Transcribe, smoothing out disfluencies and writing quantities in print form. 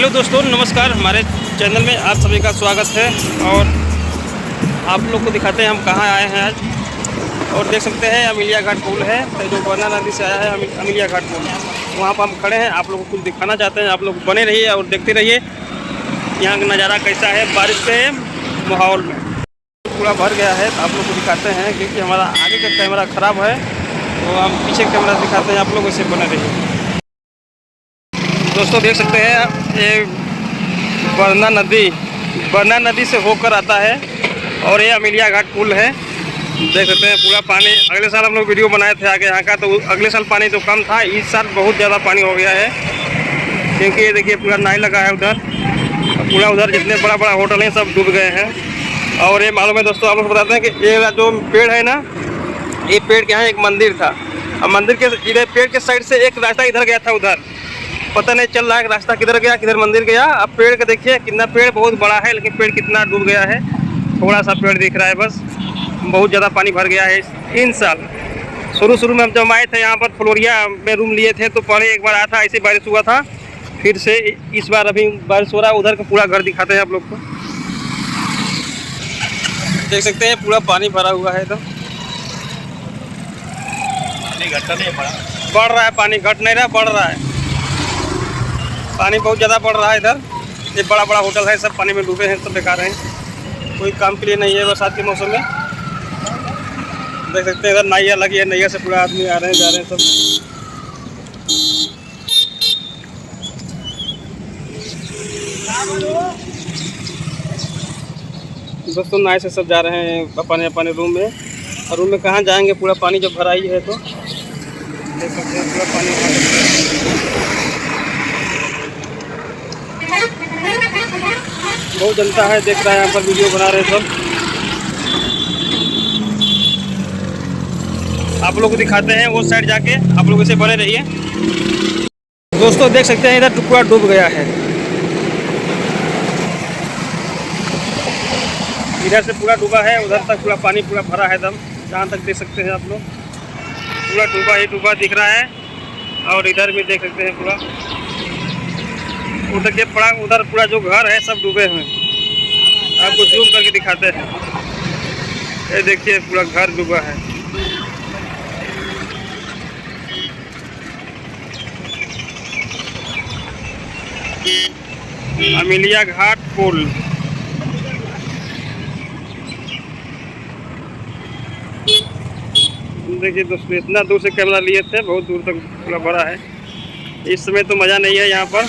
Hello दोस्तों, नमस्कार। हमारे चैनल में आप सभी का स्वागत है। और आप लोग को दिखाते हैं हम कहाँ आए हैं आज। और देख सकते हैं अमिलिया घाट पुल है, जो बरना नदी से आया है अमिलिया घाट पुल, वहाँ पर हम खड़े हैं। आप लोगों को कुछ दिखाना चाहते हैं, आप लोग बने रहिए और देखते रहिए यहाँ का नज़ारा कैसा है बारिश के माहौल में। पूरा भर गया है, आप लोग को दिखाते हैं क्योंकि हमारा आगे का कैमरा ख़राब है, तो हम पीछे कैमरा दिखाते हैं। आप लोग इसे बने रहिए। दोस्तों देख सकते हैं ये बरना नदी से होकर आता है और ये अमिलिया घाट पुल है। देख सकते हैं पूरा पानी। अगले साल हम लोग वीडियो बनाए थे आगे यहाँ का, तो अगले साल पानी तो कम था, इस साल बहुत ज़्यादा पानी हो गया है। क्योंकि ये देखिए पूरा नाई लगा है उधर, पूरा उधर जितने बड़ा बड़ा होटल हैं सब डूब गए हैं। और ये मालूम है दोस्तों, आप लोग बताते हैं कि ये जो पेड़ है ना, ये पेड़ के यहाँ एक मंदिर था, और मंदिर के इधर पेड़ के साइड से एक रास्ता इधर गया था, उधर पता नहीं चल रहा है रास्ता किधर गया किधर मंदिर गया। अब पेड़ का देखिए कितना, पेड़ बहुत बड़ा है लेकिन पेड़ कितना डूब गया है, थोड़ा सा पेड़ दिख रहा है बस। बहुत ज़्यादा पानी भर गया है इन साल। शुरू में हम जब आए थे यहाँ पर फ्लोरिया में रूम लिए थे, तो पहले एक बार आया था, ऐसे बारिश हुआ था, फिर से इस बार अभी बारिश हो रहा है। उधर का पूरा घर दिखाते हैं आप लोग को। देख सकते हैं पूरा पानी भरा हुआ है इधर। पानी घटता नहीं है, बढ़ रहा है पानी, घट नहीं रहा, बढ़ रहा है पानी, बहुत ज़्यादा बढ़ रहा है इधर। ये बड़ा बड़ा होटल है, सब पानी में डूबे हैं, सब बेकार हैं, कोई काम के लिए नहीं है बरसात के मौसम में। देख सकते हैं इधर नैया लगी है, नैया से पूरा आदमी आ रहे हैं जा रहे हैं सब। दोस्तों नाव से सब जा रहे हैं अपने अपने रूम में, और रूम में कहाँ जाएंगे, पूरा पानी जब भरा ही है तो देख सकते हैं पूरा पानी। बहुत जनता है, देख रहा है यहाँ पर, वीडियो बना रहे हैं सब। आप लोग को दिखाते हैं वो साइड जाके, आप लोग इसे बने रहिए। दोस्तों देख सकते हैं इधर पूरा डूब गया है, इधर से पूरा डूबा है, उधर तक पूरा पानी पूरा भरा है एकदम, जहाँ तक देख सकते हैं आप लोग पूरा डूबा ही डूबा दिख रहा है। और इधर भी देख सकते हैं पूरा, उधर के पड़ा, उधर पूरा जो घर है सब डूबे हुए हैं। आपको जूम करके दिखाते हैं, ये देखिए पूरा घर डूबा है। अमिलिया घाट पुल। देखिए दोस्तों, इतना दूर से कैमरा लिए थे, बहुत दूर तक पूरा भरा है। इस समय तो मज़ा नहीं है यहाँ पर,